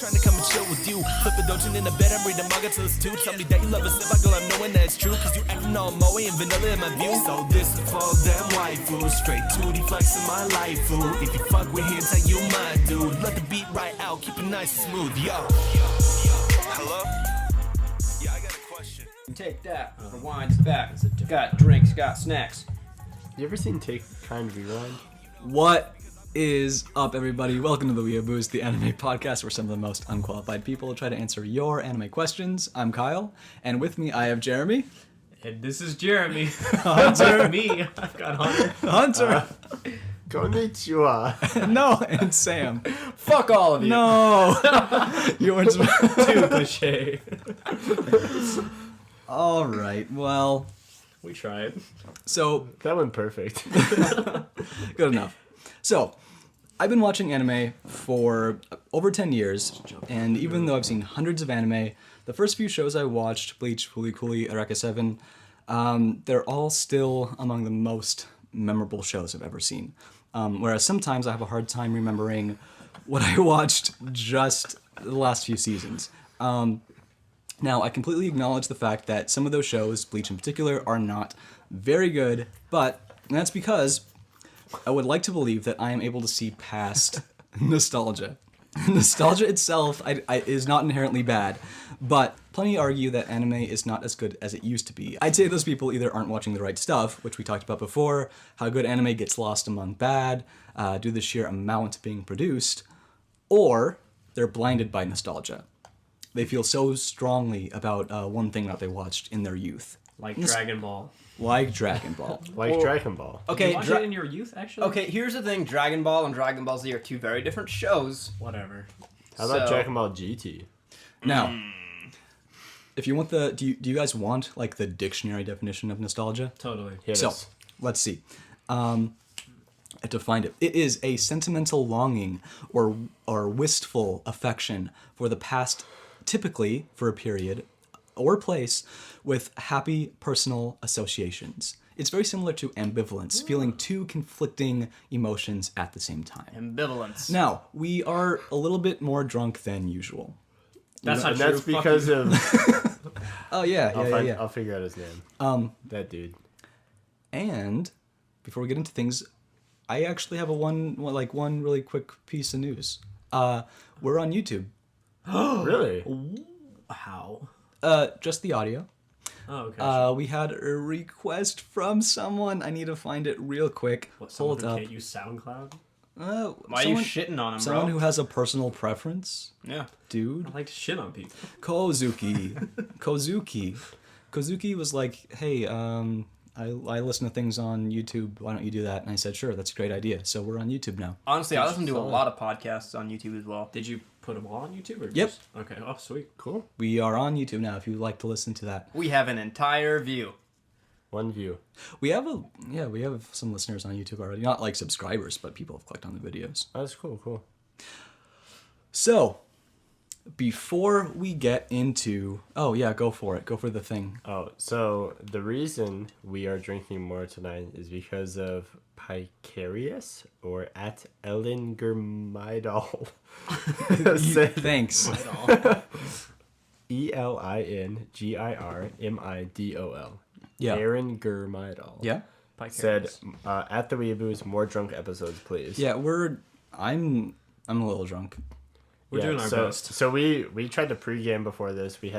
trying to come and chill with you. Flip a dojin in the bed, I'm reading manga till it's 2. Tell me that you love us if I go, I'm knowing that it's true. Cause you acting all moe and vanilla in my view. So this is for them waifus, straight 2D flex in my life, fool. If you fuck with hentai, you my dude. Let the beat right out, keep it nice and smooth, yo. Hello? Yeah, I got a question. Take that, rewind back. Got drinks, got snacks. You ever seen Take Kind Rewind? What is up, everybody? Welcome to the weeabooze, the anime podcast where some of the most unqualified people try to answer your anime questions. I'm Kyle, and with me I have Jeremy. And this is Jeremy. Hunter. Me. I've got Hunter. Konnichiwa. No, and Sam. Fuck all of you. No. You weren't Too cliche. All right, well. We tried. So. That went perfect. Good enough. So, I've been watching anime for over 10 years, and even though I've seen hundreds of anime, the first few shows I watched, Bleach, Fooly Cooly, Eureka 7, they're all still among the most memorable shows I've ever seen. Whereas sometimes I have a hard time remembering what I watched just the last few seasons. Now, I completely acknowledge the fact that some of those shows, Bleach in particular, are not very good, but that's because I would like to believe that I am able to see past nostalgia. Nostalgia itself is not inherently bad, but plenty argue that anime is not as good as it used to be. I'd say those people either aren't watching the right stuff, which we talked about before, how good anime gets lost among bad due to the sheer amount being produced, or they're blinded by nostalgia. They feel so strongly about one thing that they watched in their youth. Like Dragon Ball. Like Dragon Ball. Like Dragon Ball. Okay, you watch it in your youth, actually? Okay, here's the thing. Dragon Ball and Dragon Ball Z are two very different shows. Whatever. How about Dragon Ball GT? Now, if you want do you guys want like the dictionary definition of nostalgia? Totally. So, let's see. I have to find it. It is a sentimental longing or wistful affection for the past, typically for a period or place with happy personal associations. It's very similar to ambivalence, feeling two conflicting emotions at the same time. Ambivalence. Now, we are a little bit more drunk than usual. That's not And true. that's because of... Oh, yeah. I'll figure out his name. That dude. And before we get into things, I actually have one really quick piece of news. We're on YouTube. Really? How? Just the audio. Oh, okay. We had a request from someone. I need to find it real quick. Someone Hold who up. can't use SoundCloud? Why are you shitting on him, bro? Someone who has a personal preference. Yeah. Dude. I like to shit on people. Kozuki was like, hey, I listen to things on YouTube. Why don't you do that? And I said, sure, that's a great idea. So we're on YouTube now. Honestly, I listen to a lot of podcasts on YouTube as well. Did you put them all on YouTube? Or Yep. Just... Okay. Oh, sweet. Cool. We are on YouTube now if you'd like to listen to that. We have an entire view. One view. We have some listeners on YouTube already. Not like subscribers, but people have clicked on the videos. That's cool. So, before we get into... Oh, yeah, go for it. Go for the thing. Oh, so the reason we are drinking more tonight is because of Picarius, or at Ellen Germidol. Thanks. ELINGIRMIDOL. Yeah. Aaron Germidol. Yeah? Said, at the weeabooze, more drunk episodes, please. Yeah, I'm a little drunk. We're doing our best. So we tried to pregame before this. We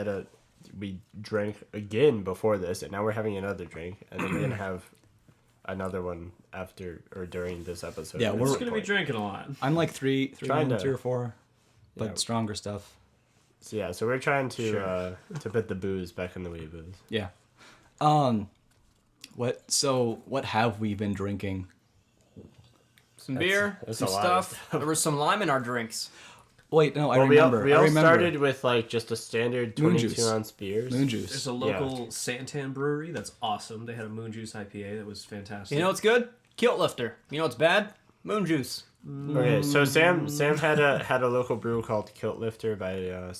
drank again before this, and now we're having another drink, and then we're gonna have another one after or during this episode. Yeah, We're going to be drinking a lot. I'm like three or four, but Yeah. stronger stuff. So we're trying to put the booze back in the weeabooze. Yeah. What have we been drinking? Some beer, that's some a lot of stuff. There was some lime in our drinks. Wait, no, I Well, remember. We all started with like just a standard Moon 22 juice. ounce beers. Moon There's juice. a local Santan brewery that's awesome. They had a Moon Juice IPA that was fantastic. You know what's good? Kilt lifter. You know what's bad? Moon juice. Okay, so Sam had a local brew called Kilt Lifter by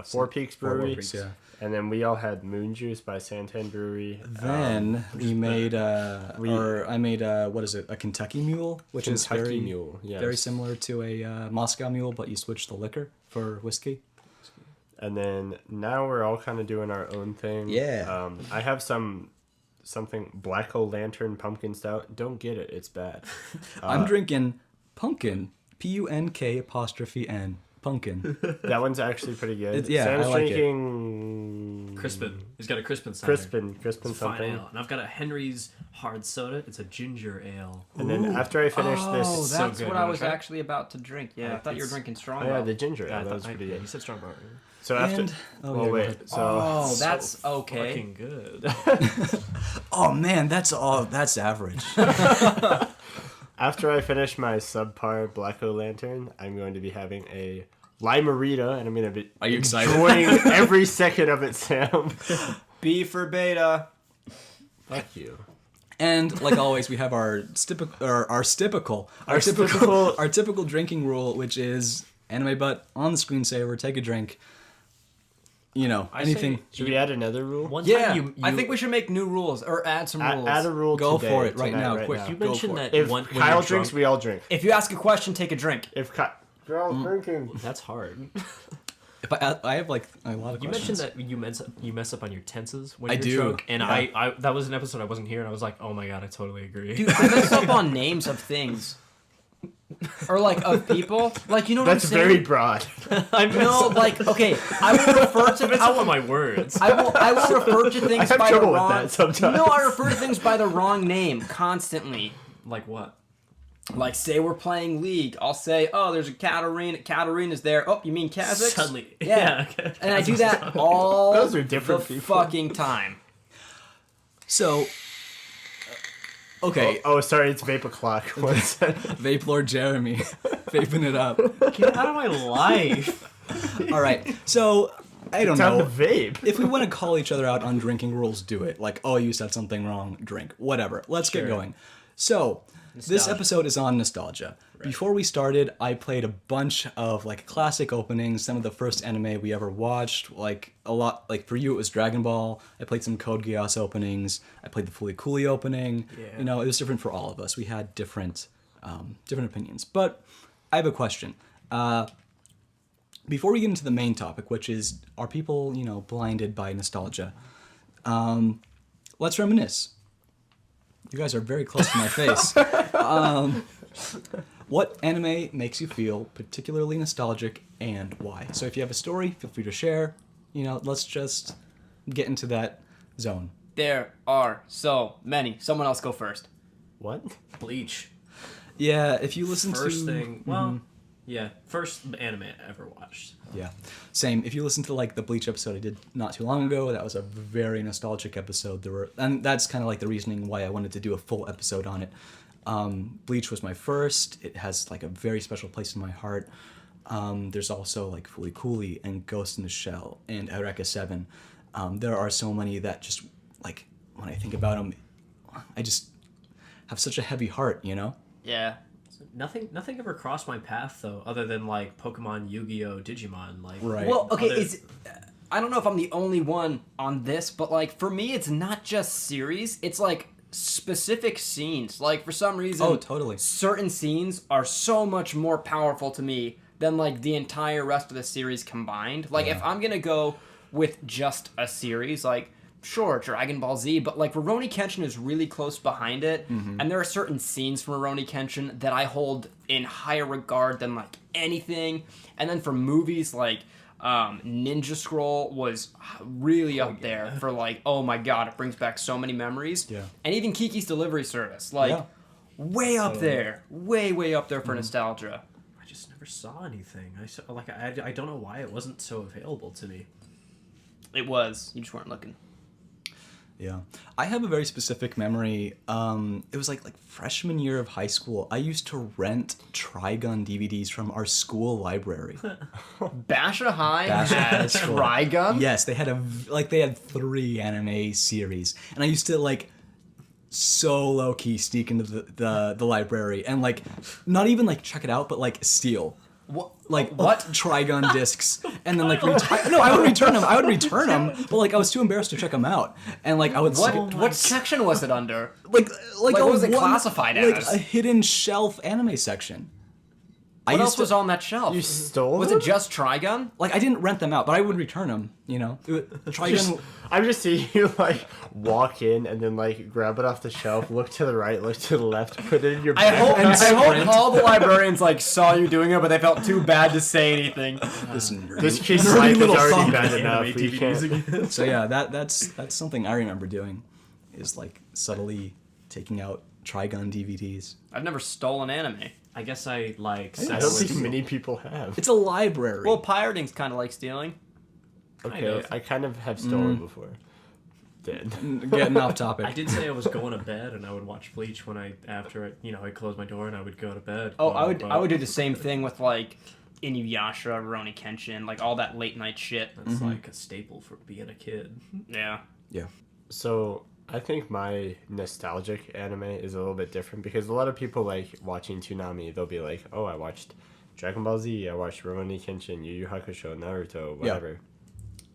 Four Peaks Brewery. Peaks, yeah. And then we all had Moon Juice by Santan Brewery. Then we made, I made, what is it, a Kentucky Mule, which is Kentucky Mule, yes. very similar to a Moscow Mule, but you switch the liquor for whiskey. And then now we're all kind of doing our own thing. Yeah. I have something Black O Lantern Pumpkin Stout. Don't get it, it's bad. I'm drinking Pumpkin, PUNK''N, Pumpkin. That one's actually pretty good. Yeah, Sam's I like it. drinking Crispin. He's got a Crispin cider. Crispin Fine something. ale. And I've got a Henry's hard soda. It's a ginger ale. And then after I finish Oh, this, so that's good. what You I wanna was try it? actually about to drink. Yeah, I thought you were it's- drinking strong. oh yeah, ale. the ginger ale. I That was thought, pretty yeah, good. you said strong bar. So after, And- oh, well, yeah, go wait. ahead. So Oh, that's So okay. Fucking good. Oh man, that's average. after I finish my subpar Black O Lantern, I'm going to be having a Limerita, and I'm going to be Are you excited? enjoying every second of it, Sam. B for beta. Fuck you. And like always, we have our typical drinking rule, which is anime butt on the screensaver, take a drink. You know, anything. Should we add another rule? One Yeah, time you I think we should make new rules or add some rules. Add a rule. Go today, for it right tonight, now, right quick. now. you Go mentioned for that If when Kyle you're drinks, drunk, we all drink. If you ask a question, take a drink. If we're all drinking. that's hard. If I have like a lot of You questions. mentioned that you mess up on your tenses when I you're do, drunk, and yeah. I that was an episode I wasn't here, and I was like, oh my god, I totally agree. Dude, I mess up on names of things. Or like of people. Like, you know what That's I'm saying? very broad. I No, like, okay, I will refer to mess up on my words. I will refer to things have by the trouble with wrong. that sometimes. No, I refer to things by the wrong name constantly. Like what? Like, say we're playing League, I'll say, oh, there's a Katarina. Katarina's there. Oh, you mean Kazakhs? Suddenly, Yeah. okay. And I do that all Those are different the people. fucking time. So, okay, Oh, sorry, it's vape o'clock. What's that? Vape Lord Jeremy, vaping it up. Get out of my life. All right, so I don't Time to know. vape. If we want to call each other out on drinking rules, do it. Like, oh, you said something wrong, drink. Whatever. Let's get Sure. going. So, this episode is on nostalgia. Before we started, I played a bunch of like classic openings, some of the first anime we ever watched, like a lot. Like for you, it was Dragon Ball. I played some Code Geass openings. I played the Fooly Cooly opening. Yeah. You know, it was different for all of us. We had different opinions. But I have a question. Before we get into the main topic, which is, are people, you know, blinded by nostalgia? Let's reminisce. You guys are very close to my face. What anime makes you feel particularly nostalgic and why? So if you have a story, feel free to share. You know, let's just get into that zone. There are so many. Someone else go first. What? Bleach. Yeah, if you listen First to... thing. Well, yeah. First anime I ever watched. Yeah, same. If you listen to like the Bleach episode I did not too long ago, that was a very nostalgic episode. And that's kind of like the reasoning why I wanted to do a full episode on it. Bleach was my first. It has like a very special place in my heart. There's also like Fooly Cooly and Ghost in the Shell and Eureka 7. There are so many that just like when I think about them, I just have such a heavy heart, you know? Yeah. Nothing ever crossed my path though, other than like Pokemon, Yu-Gi-Oh, Digimon. Like, Right. Well, okay, Other- I don't know if I'm the only one on this, but like for me, it's not just series. It's like specific scenes. Like for some reason, Oh, totally. certain scenes are so much more powerful to me than like the entire rest of the series combined. Like if I'm gonna go with just a series, like sure, Dragon Ball Z, but like Rurouni Kenshin is really close behind it, and there are certain scenes from Rurouni Kenshin that I hold in higher regard than like anything. And then for movies, like Ninja Scroll was really up there for like, oh my god, it brings back so many memories. Yeah. And even Kiki's Delivery Service, like Yeah. way up there, way up there for nostalgia. I just never saw anything. I don't know why it wasn't so available to me. It was, you just weren't looking. Yeah. I have a very specific memory. It was like freshman year of high school. I used to rent Trigun DVDs from our school library. Basha High Basha had High School. Trigun? Yes, they had 3 anime series. And I used to so low key sneak into the library and like not even like check it out, but like steal. What Trigun discs and then like I would return them. But like I was too embarrassed to check them out, and like I would What section was it under? like what was it classified like as? a hidden shelf anime section. What else was on that shelf? You stole Was them? it just Trigun? Like I didn't rent them out, but I would return them. You know, Trigun. I'm just seeing you like walk in and then like grab it off the shelf, look to the right, look to the left, put it in your I bag. hope all the librarians like saw you doing it, but they felt too bad to say anything. This nerdy, This kid's nerdy life is little already thumb. bad enough. We can't. So yeah, that's something I remember doing, is like subtly taking out Trigun DVDs. I've never stolen anime. I guess I like. I don't think many people have. It's a library. Well, pirating's kind of like stealing. Okay, I kind of have stolen before. Did. Getting off topic. I did say I was going to bed and I would watch Bleach when I close my door and I would go to bed. Oh, I would do the same thing with like Inuyasha, Rurouni Kenshin, like all that late night shit. That's like a staple for being a kid. Yeah. Yeah. So I think my nostalgic anime is a little bit different because a lot of people like watching Toonami. They'll be like, "Oh, I watched Dragon Ball Z. I watched Rurouni Kenshin, Yu Yu Hakusho, Naruto, whatever."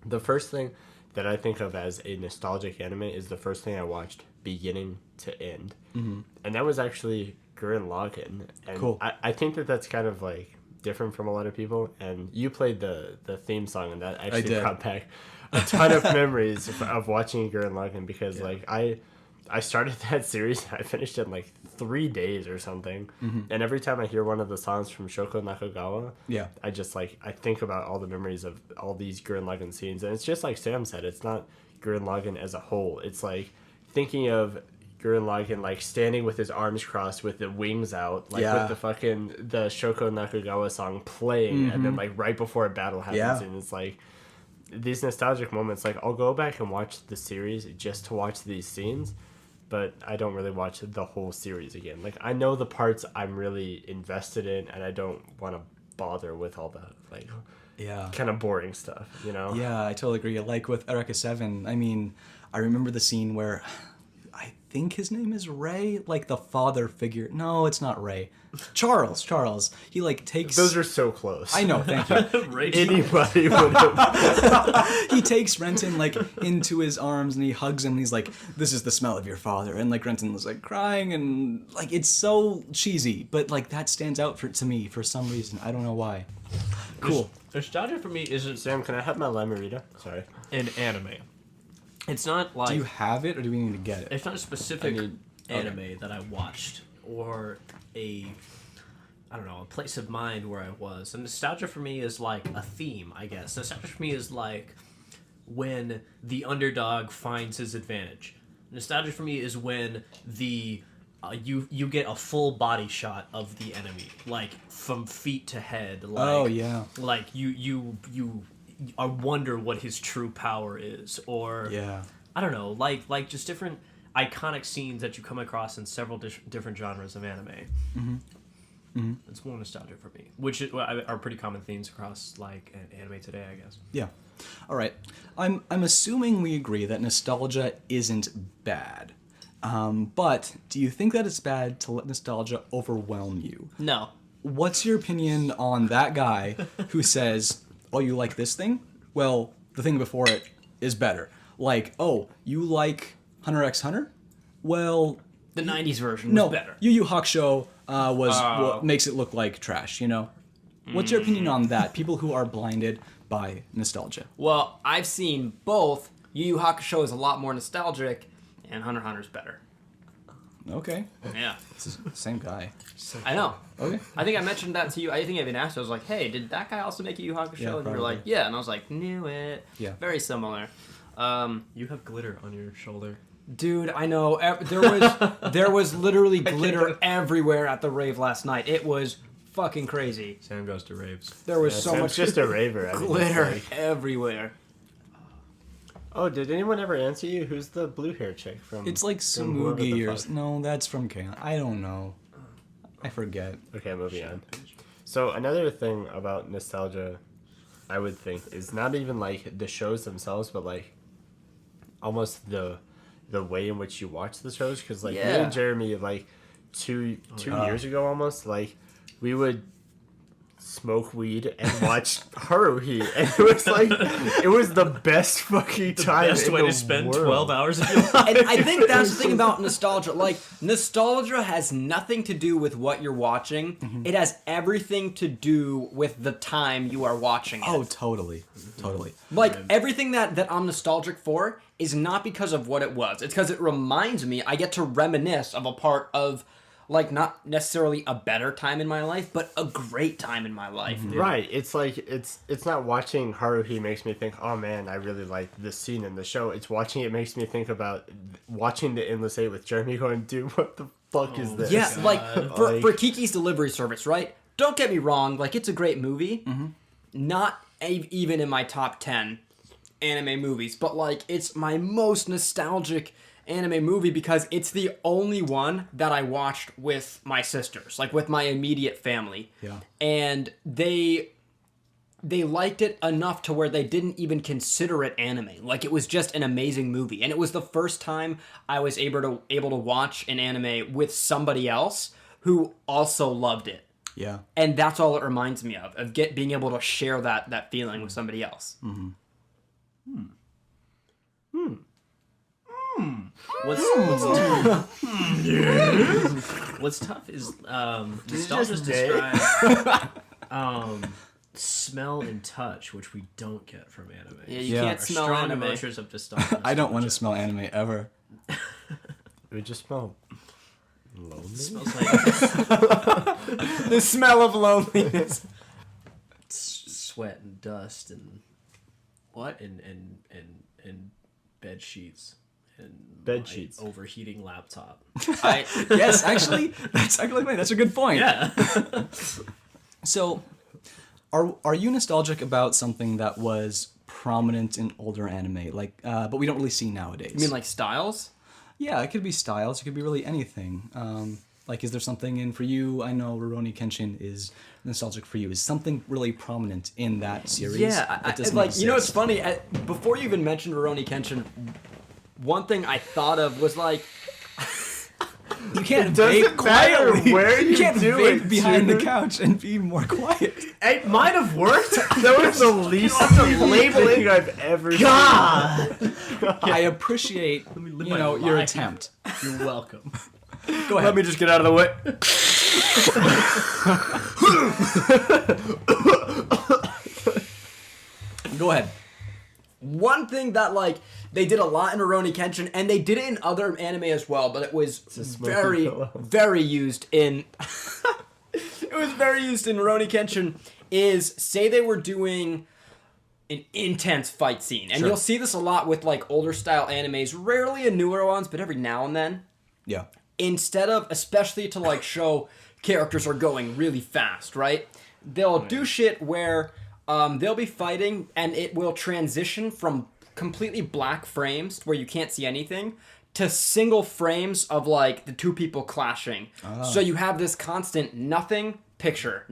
The first thing that I think of as a nostalgic anime is the first thing I watched beginning to end, and that was actually Gurren Lagann. And Cool. I think that that's kind of like different from a lot of people. And you played the theme song, and that actually did. brought back a ton of memories of watching Gurren Lagann because like I started that series, I finished it in like 3 days or something, and every time I hear one of the songs from Shoko Nakagawa, I just like I think about all the memories of all these Gurren Lagann scenes, and it's just like Sam said, it's not Gurren Lagann as a whole. It's like thinking of Gurren Lagann like standing with his arms crossed with the wings out, like with the Shoko Nakagawa song playing, and then like right before a battle happens, and it's like these nostalgic moments. Like I'll go back and watch the series just to watch these scenes, but I don't really watch the whole series again. Like I know the parts I'm really invested in, and I don't want to bother with all the like kind of boring stuff, you know? Yeah, I totally agree. Like with Eureka 7, I mean, I remember the scene where I think his name is Ray, like the father figure. No, it's not Ray. Charles. He like takes. Those are so close. I know, thank you. Anybody would have. He takes Renton like into his arms and he hugs him and he's like, "This is the smell of your father." And like Renton was like crying and like it's so cheesy, but like that stands out to me for some reason. I don't know why. Cool. Nostalgia for me isn't Sam, can I have my Lamarita? Sorry. an anime. It's not like Do you have it or do we need to get it? it's not a specific anime that I watched or a place of mind where I was. And nostalgia for me is like a theme, I guess. Nostalgia for me is like when the underdog finds his advantage. Nostalgia for me is when the you get a full body shot of the enemy, like from feet to head. Like, like you wonder what his true power is, or I don't know, like just different iconic scenes that you come across in several different genres of anime. It's more nostalgia for me, which are pretty common themes across like anime today, I guess. Yeah. All right. I'm assuming we agree that nostalgia isn't bad. But do you think that it's bad to let nostalgia overwhelm you? No. What's your opinion on that guy who says, "Oh, you like this thing? Well, the thing before it is better." Like, "Oh, you like Hunter x Hunter? Well, The 90s version was better. Yu Yu Hakusho was what makes it look like trash, you know?" What's your opinion on that? People who are blinded by nostalgia. Well, I've seen both. Yu Yu Hakusho is a lot more nostalgic, and Hunter x Hunter's better. Okay. Yeah. It's the same guy. I know. Okay. I think I mentioned that to you. I think I even asked. I was like, "Hey, did that guy also make a Yu Yu Hakusho?" Yeah, and you were probably. like, "Yeah," and I was like, "Knew it." Yeah. Very similar. You have glitter on your shoulder. Dude, I know. There was literally glitter everywhere at the rave last night. It was fucking crazy. Sam goes to raves. There was Sam's so much just a raver. I mean, glitter it's like- everywhere. Oh, did anyone ever answer you? Who's the blue hair chick from? It's like from whoever the Sumugi or... fuck? No, that's from K. I don't know. I forget. Okay, moving on. So another thing about nostalgia, I would think, is not even like the shows themselves, but like almost the the way in which you watch the shows. Because like me Yeah. and Jeremy, like two years ago almost, like we would smoke weed and watch Haruhi, and it was the best fucking time. Best in way the to spend world. 12 hours of your life. And I think that's the thing about nostalgia. Like, nostalgia has nothing to do with what you're watching. It has everything to do with the time you are watching it. Oh, totally. Like, everything that I'm nostalgic for is not because of what it was. It's because it reminds me, I get to reminisce of a part of, like, not necessarily a better time in my life, but a great time in my life. Right. It's like it's not watching Haruhi makes me think, oh man, I really like this scene in the show. It's watching it makes me think about watching the Endless Eight with Jeremy going, dude, what the fuck is this? Yeah, like, for Like- Kiki's Delivery Service, right? Don't get me wrong, like, it's a great movie. Not even in my top 10 anime movies, but, like, it's my most nostalgic anime movie because it's the only one that I watched with my sisters, like, with my immediate family. Yeah. And they liked it enough to where they didn't even consider it anime. Like, it was just an amazing movie. And it was the first time I was able to watch an anime with somebody else who also loved it. Yeah. And that's all it reminds me of being able to share that feeling with somebody else. What's tough is nostalgia just gay? describes smell and touch, which we don't get from anime. Yeah, you Yeah. can't Our smell strong anime. emotions of nostalgia. I don't want to smell anime ever. It would just smell lonely. It smells like The smell of loneliness. sweat and dust and What? and bed sheets and Bed my sheets. overheating laptop. Yes, actually, that's a good point. Yeah. So, are you nostalgic about something that was prominent in older anime, like, but we don't really see nowadays? You mean like styles? Yeah, it could be styles. It could be really anything. Like, is there something in for you? I know Rurouni Kenshin is nostalgic for you. Is something really prominent in that series? Yeah, that doesn't like, you know, it's exist? funny. Before you even mentioned Rurouni Kenshin, one thing I thought of was like, You can't doesn't vape matter quietly. where you you can't do vape it, behind the dude. couch and be more quiet. It might have worked. That was the least label thing I've ever seen. I appreciate live you my know your life. attempt. You're welcome. Go ahead. me just get out of the way. Go ahead. One thing that, like, they did a lot in Rurouni Kenshin, and they did it in other anime as well, but it was smoky very, pillow. very used in... it was very used in Rurouni Kenshin, is, say they were doing an intense fight scene, and you'll see this a lot with, like, older style animes, rarely in newer ones, but every now and then. Yeah. Instead of, especially to, like, show characters are going really fast, right? They'll do shit where they'll be fighting and it will transition from completely black frames where you can't see anything to single frames of, like, the two people clashing. So you have this constant nothing picture.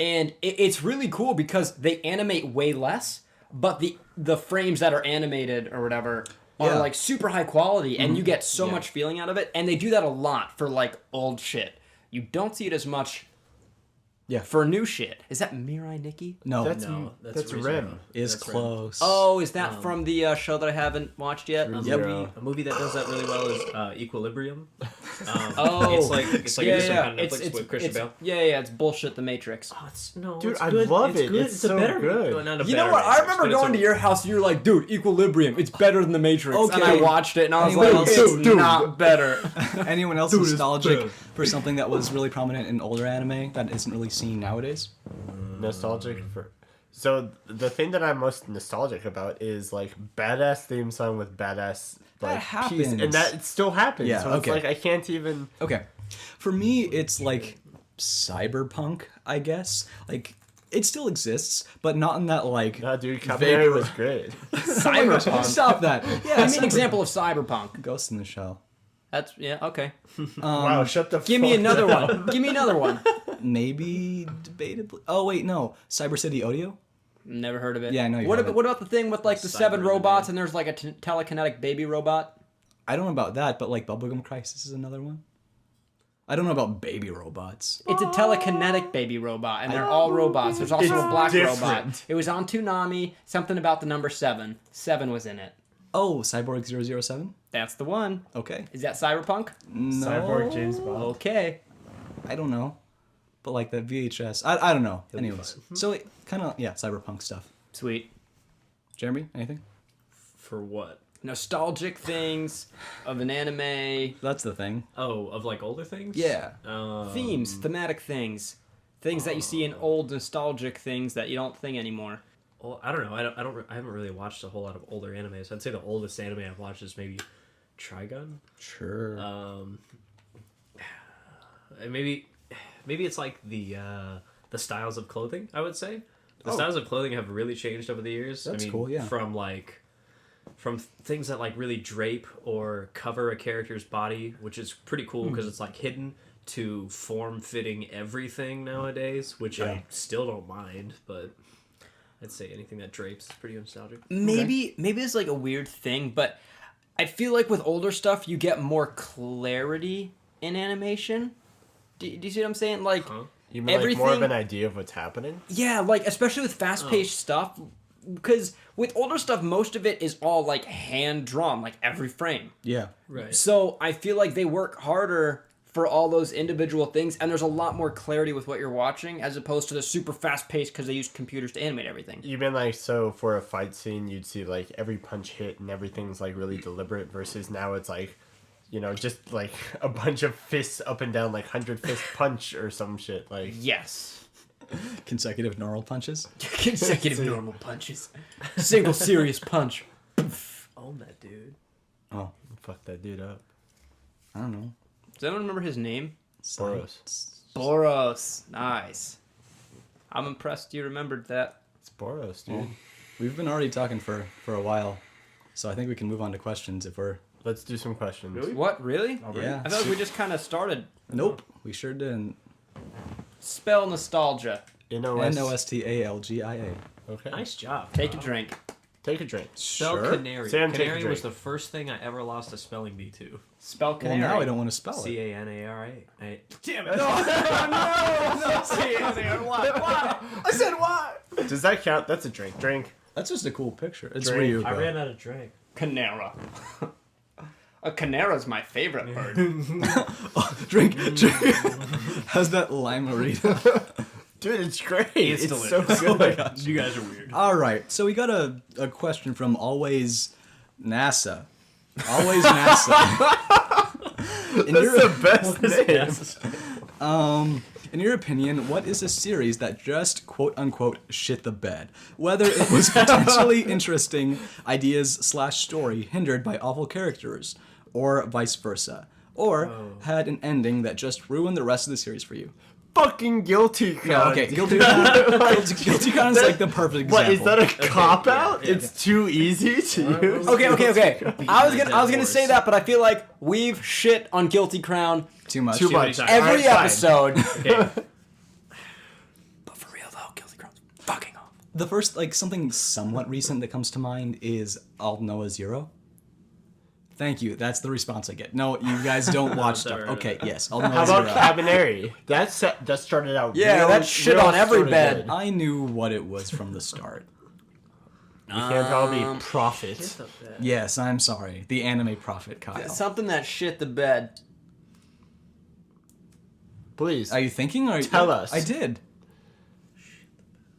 And it's really cool because they animate way less, but the frames that are animated or whatever are, Yeah. like, super high quality, and you get so much feeling out of it. And they do that a lot for, like, old shit. You don't see it as much Yeah. for new shit. Is that Mirai Nikki? No. That's That's Rim. Rim. is That's Rim. close. Oh, is that from the show that I haven't watched yet? A movie that does that really well is Equilibrium. Oh, it's like a different kind of It's Netflix with Christian Bale. Yeah, it's bullshit. The Matrix. Oh, it's, no, Dude, it's I good. love it's it. Good. It's a so better, good. no, not a You know better what? I Matrix, remember but it's going a- to your house and you were like, "Dude, Equilibrium. It's better than The Matrix." Okay. And I watched it and I was Anyone like, else? "It's not better." Anyone else nostalgic for something that was really prominent in older anime that isn't really seen nowadays? Nostalgic for. So the thing that I'm most nostalgic about is like badass theme song with badass That like happens. piece, and that still happens. Yeah, so it's okay. like I can't even. Okay. For me, it's like cyberpunk, I guess. Like, it still exists, but not in that, like... No, dude, Cabaret was great. Cyberpunk. Stop that. Yeah, Give me an example of cyberpunk. Ghost in the Shell. That's okay. Wow, shut the. Give me fuck another up. one. Give me another one. Maybe debatably... Oh, wait, no. Cyber City Audio? Never heard of it. Yeah, I know you What haven't. about, what about the thing with like the 7 Cyber robots anime. and there's like a telekinetic baby robot? I don't know about that, but like Bubblegum Crisis is another one. I don't know about baby robots. It's a telekinetic baby robot, and they're all robots. There's also a black robot. different. It was on Toonami. Something about the number 7. 7 was in it. Oh, Cyborg 007? That's the one. Okay. Is that Cyberpunk? No. Cyborg James Bond. Okay. I don't know. But like that VHS. I don't know. Anyways. So it kind of, yeah, cyberpunk stuff. Sweet. Jeremy, anything? For what? Nostalgic things of an anime. That's the thing. Oh, of like older things? Yeah. Themes, thematic things. Things that you see in old nostalgic things that you don't think anymore. Well, I don't know. I haven't really watched a whole lot of older animes. I'd say the oldest anime I've watched is maybe Trigun. Sure. And maybe it's like the styles of clothing. I would say the styles of clothing have really changed over the years. That's cool, yeah. From things that like really drape or cover a character's body, which is pretty cool because it's like hidden, to form-fitting everything nowadays, which I still don't mind, but I'd say anything that drapes is pretty nostalgic. Maybe it's like a weird thing, but I feel like with older stuff you get more clarity in animation. Do you see what I'm saying? Like You mean like more of everything- an idea of what's happening? yeah, like especially with fast-paced stuff, because with older stuff most of it is all like hand drawn, like every frame. yeah. Right. So I feel like they work harder for all those individual things, and there's a lot more clarity with what you're watching as opposed to the super fast-paced because they use computers to animate everything. You mean like, so for a fight scene, you'd see like every punch hit and everything's like really deliberate, versus now it's like, you know, just like a bunch of fists up and down, like 100 fist punch or some shit. Like, Yes. Consecutive neural punches. Consecutive normal punches. Single serious punch. Own that dude. Oh, fuck that dude up. I don't know. Does anyone remember his name? Boros. Boros. Nice. I'm impressed you remembered that. It's Boros, dude. We've been already talking for a while, so I think we can move on to questions if we're... Let's do some questions. Really? What, really? Yeah. I thought we just kind of started. Nope. We sure didn't. Spell nostalgia. Nostalgia. Okay. Nice job. Take a drink. Take a drink. Spell Sure. canary. Sam, take a Canary was drink. the first thing I ever lost a spelling bee to. Spell Well, canary. now I don't want to spell it. Canara. Damn it! I said why? Does that count? That's a drink. Drink. That's just a cool picture. It's Drink. Ryu, I bro. ran out of drink. Canara. A canara's my favorite bird. Drink. How's that limerita? Dude, it's great. It's It's delicious. so good. You guys are weird. All right. So we got a question from Always NASA. Always NASA. That's the best name. In your opinion, what is a series that just quote unquote shit the bed? Whether it was potentially interesting ideas / story hindered by awful characters, or vice versa, or had an ending that just ruined the rest of the series for you. Fucking guilty. Yeah, Con. okay. Guilty Con is like the perfect example. What, is that a cop out? yeah. It's too easy to use. Okay. I was gonna say that, but I feel like we've shit on Guilty Crown Too much. Too much. times. every Alright, fine. episode. Okay. But for real though, Guilty Crown's fucking off. The first, like, something somewhat recent that comes to mind is All Noah Zero. Thank you. That's the response I get. No, you guys don't watch stuff. Never heard of Okay, that. yes. All How Noah about Zero. Cabaneri? That started out. Yeah, real, that shit real on every sorta bed. good. I knew what it was from the start. You can't call me prophet. Yes, I'm sorry. The anime prophet, Kyle. Something that shit the bed. Please. Are you thinking? Or Tell us. I did.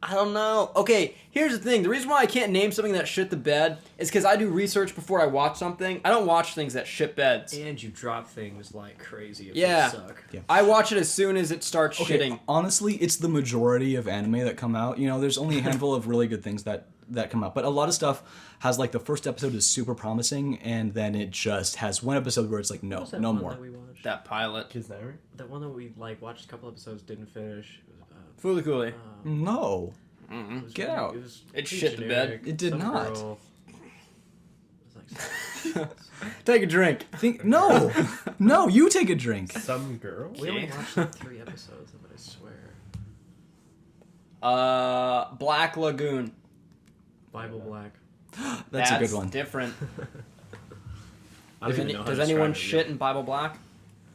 I don't know. Okay, here's the thing. The reason why I can't name something that shit the bed is because I do research before I watch something. I don't watch things that shit beds. And you drop things like crazy if Yeah. they suck. Yeah. I watch it as soon as it starts Okay, shitting. honestly, it's the majority of anime that come out. You know, there's only a handful of really good things that come out, but a lot of stuff has like the first episode is super promising, and then it just has one episode where it's like, no, What was that no one more. That we watched? That pilot. That one that we like watched a couple episodes, didn't finish. It was, Fooly cooly. No. it was Get out. It, was It pretty shit the bed. generic. It did Some not. girl- it was like Take a drink. No, no, you take a drink. Some girl. we only watched like 3 episodes of it, I swear. Black Lagoon. Bible Black. That's a good one. Different. I don't even know how to Does anyone describe it shit in Bible Black?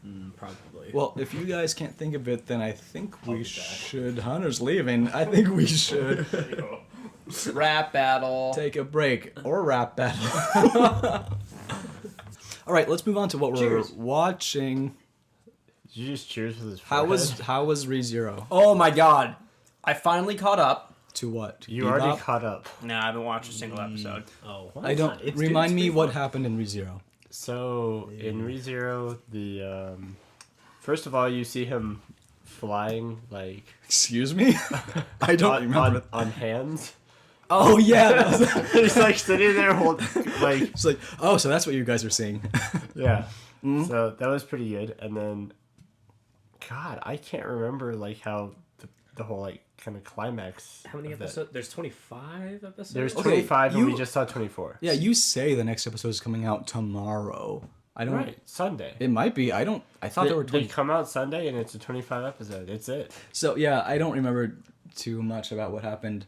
yet. Probably. Well, if you guys can't think of it, then I think we be back. should. Hunter's leaving. I think we should Rap battle. take a break or rap battle. All right, let's move on to what we're Cheers. watching. Did you just cheers with his How forehead? was ReZero? Oh my god. I finally caught up. To what? You already Bebop? caught up. No, I haven't watched a single episode. Oh, I don't. Remind me what happened in ReZero. So in ReZero, the first of all, you see him flying like Excuse me? I don't remember. on hands. Oh yeah. That was- He's like sitting there holding like It's like, oh, so that's what you guys are seeing. yeah. So that was pretty good. And then, God, I can't remember like how the whole like kind of climax. How many of that- episodes? There's 25 episodes? There's Okay, 25 and we you- just saw 24. Yeah, you say the next episode is coming out tomorrow. I don't. Right, Sunday. It might be. I don't. I thought there were They 20. come out Sunday and it's a 25 episode. It's it. So yeah, I don't remember too much about what happened.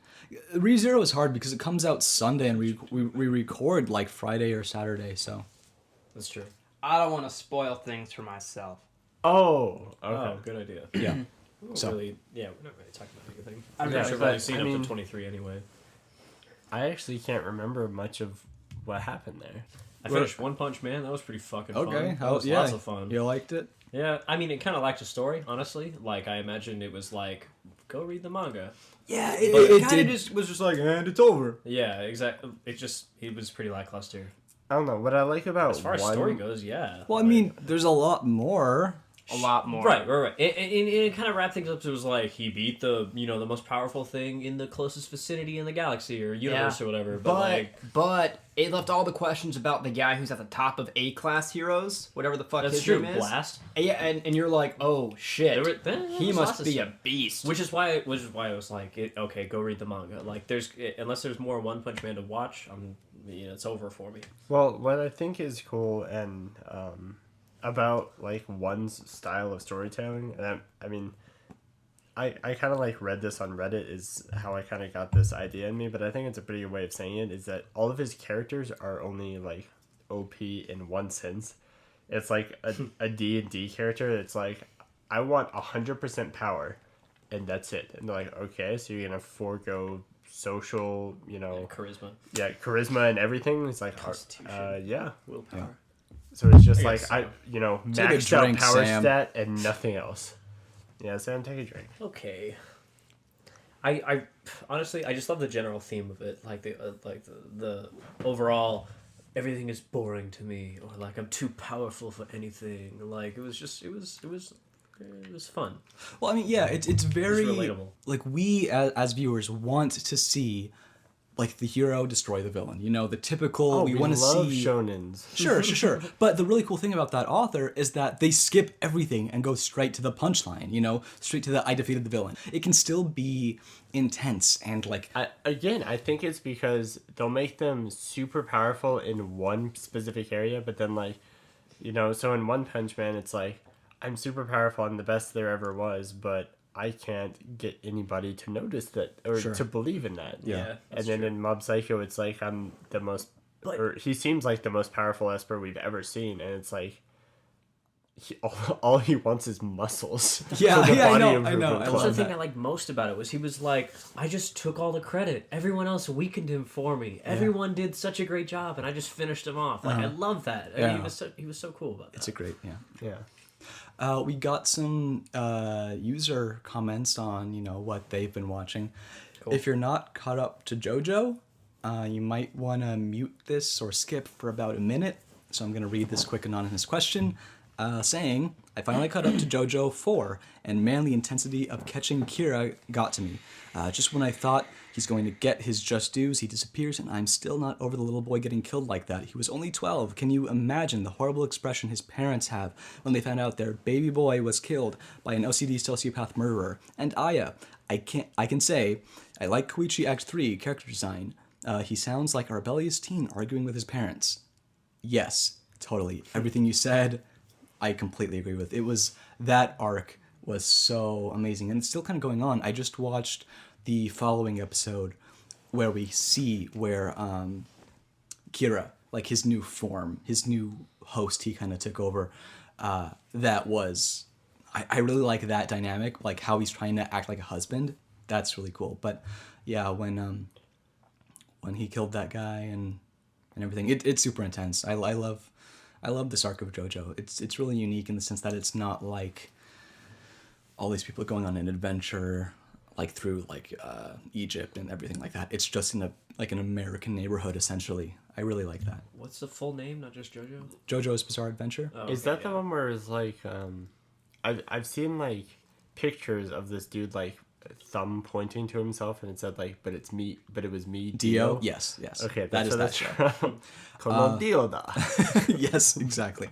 ReZero is hard because it comes out Sunday and we record like Friday or Saturday. So That's true. I don't want to spoil things for myself. Oh, okay. Oh, good idea. yeah. We're not So- really, yeah, we're not really talking about anything. I'm I'm Yeah, sure we've but, only seen I up mean- to 23 anyway. I actually can't remember much of what happened there. I finished One Punch Man. That was pretty fucking fun. Okay. That How? was Yeah. lots of fun. You liked it? Yeah, I mean, it kind of lacked a story, honestly. Like, I imagined it was like, go read the manga. Yeah. But It kinda did. just was just like, and it's over. Yeah, exactly. It was pretty lackluster. I don't know. What I like about As far as one, story goes, yeah. Well, I Like- mean, there's a lot more. A lot more. Right. And it kind of wrapped things up. So it was like he beat the the most powerful thing in the closest vicinity in the galaxy or universe or whatever. But it left all the questions about the guy who's at the top of A-class heroes, whatever the fuck that's his true. name is. Blast. Yeah, and you're like, oh shit, There he was must lots of be stuff. a beast. Which is why I was like, okay, go read the manga. Like, unless there's more One Punch Man to watch, it's over for me. well, what I think is cool and about like one's style of storytelling, and I mean, I kind of like read this on Reddit is how I kind of got this idea in me, but I think it's a pretty good way of saying it is that all of his characters are only like OP in one sense. It's like a D&D character. It's like, I want 100% power and that's it. And they're like, okay, so you're going to forego social, Charisma, charisma and everything. It's like, Constitution. yeah. willpower. So it's just Take a like, sip. I Take a maxed out drink, power Sam. stat and nothing else. Yeah, Sam, take a drink. Okay. I honestly I just love the general theme of it, like the overall everything is boring to me, or like I'm too powerful for anything. Like it was fun. Well, I mean, yeah, it's very relatable. like we as viewers want to see like the hero destroy the villain. The typical we want to love see. shonens. Sure. But the really cool thing about that author is that they skip everything and go straight to the punchline. Straight to the I defeated the villain. It can still be intense and like. I think it's because they'll make them super powerful in one specific area, but then so in One Punch Man, it's like, I'm super powerful, I'm the best there ever was, but I can't get anybody to notice that or Sure. to believe in that. Yeah, And that's then true. in Mob Psycho, it's like I'm the most, But- or he seems like the most powerful Esper we've ever seen, and it's like, all he wants is muscles. Yeah, for the yeah, I Body know, Improvement I know. That's Club. the love thing that. I liked most about it was he was like, I just took all the credit. Everyone else weakened him for me. Everyone did such a great job, and I just finished him off. Like I love that. I mean, Yeah. he was so cool about that. It's a great, yeah. Yeah. We got some user comments on what they've been watching. Cool. If you're not caught up to JoJo, you might want to mute this or skip for about a minute. So I'm going to read this quick anonymous question, saying, I finally caught up to JoJo 4, and man, the intensity of catching Kira got to me. Just when I thought he's going to get his just dues, he disappears, and I'm still not over the little boy getting killed like that. He was only 12. Can you imagine the horrible expression his parents have when they found out their baby boy was killed by an OCD sociopath murderer? And Aya, I can say, I like Koichi Act 3 character design. He sounds like a rebellious teen arguing with his parents. Yes, totally. Everything you said, I completely agree with. That arc was so amazing, and it's still kind of going on. I just watched the following episode where we see where Kira, like his new form, his new host he kind of took over, that was... I really like that dynamic, like how he's trying to act like a husband. That's really cool. But yeah, when he killed that guy and everything, it's super intense. I love this arc of JoJo. It's really unique in the sense that it's not like all these people going on an adventure like through like Egypt and everything like that. It's just in an American neighborhood essentially. I really like that. What's the full name? Not just JoJo. JoJo's Bizarre Adventure. Oh, Is that the one where it's like I've seen like pictures of this dude like thumb pointing to himself and it said like but it was me Dio? Yes. Okay, that is that show. Como Dio da. Yes, exactly.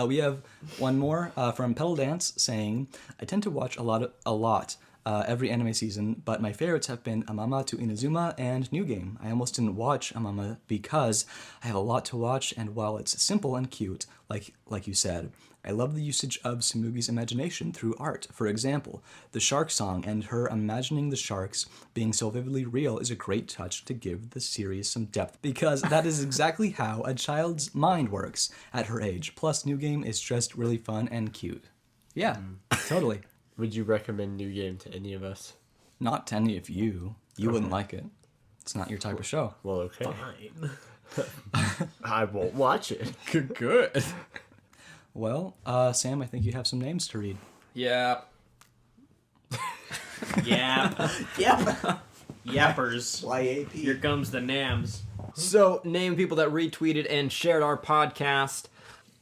We have one more from Pedal Dance saying, I tend to watch a lot every anime season, but my favorites have been Amama to Inazuma and New Game. I almost didn't watch Amama because I have a lot to watch, and while it's simple and cute, like you said, I love the usage of Sumugi's imagination through art. For example, the shark song and her imagining the sharks being so vividly real is a great touch to give the series some depth, because that is exactly how a child's mind works at her age. Plus, New Game is just really fun and cute. Yeah, totally. Would you recommend New Game to any of us? Not to any of you. You wouldn't like it. It's not your type of show. Well, okay. Fine. I won't watch it. Good. Well, Sam, I think you have some names to read. Yeah. Yap. Yep. Yappers. YAP. Here comes the Nams. So, name people that retweeted and shared our podcast.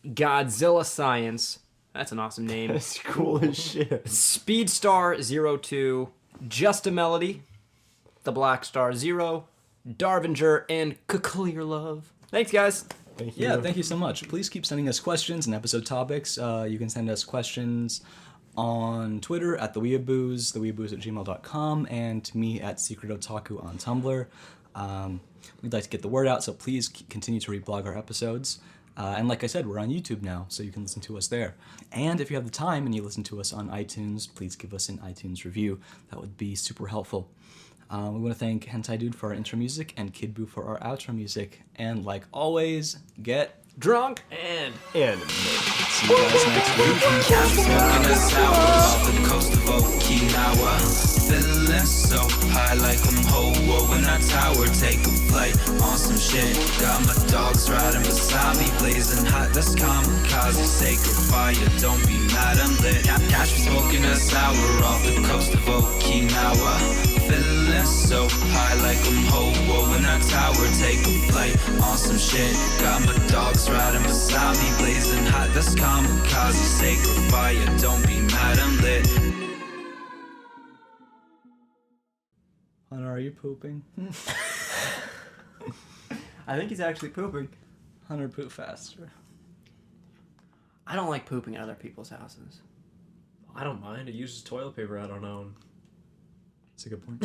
Godzilla Science. That's an awesome name. That's cool as shit. Speedstar02. Just a Melody. The Black Star Zero. Darvinger, and Clear Love. Thanks, guys. Thank you. Yeah, thank you so much. Please keep sending us questions and episode topics. You can send us questions on Twitter at theweeabooze, theweeabooze@gmail.com, and to me at Secret Otaku on Tumblr. We'd like to get the word out, so please continue to reblog our episodes. And like I said, we're on YouTube now, so you can listen to us there. And if you have the time and you listen to us on iTunes, please give us an iTunes review. That would be super helpful. We want to thank Hentai Dude for our intro music and Kid Boo for our outro music. And like always, get Drunk. And Anime. see you guys next week. Smoking a sour off the coast of Okinawa. Feeling so high like I'm Ho-Oh in a tower. Take a flight on some shit. Got my dogs riding beside me, blazing hot. That's kamikaze, sacred fire. Don't be mad, I'm lit. Catch me smoking a sour off the coast of Okinawa. Feeling so high like I'm Ho-Oh in a tower. Take a flight on some shit. Got my dogs riding beside me, blazing hot. That's kamikaze, sacred fire. Don't be mad, I'm lit. Hunter, are you pooping? I think he's actually pooping. Hunter, poop faster. I don't like pooping at other people's houses. I don't mind. It uses toilet paper I don't own. That's a good point.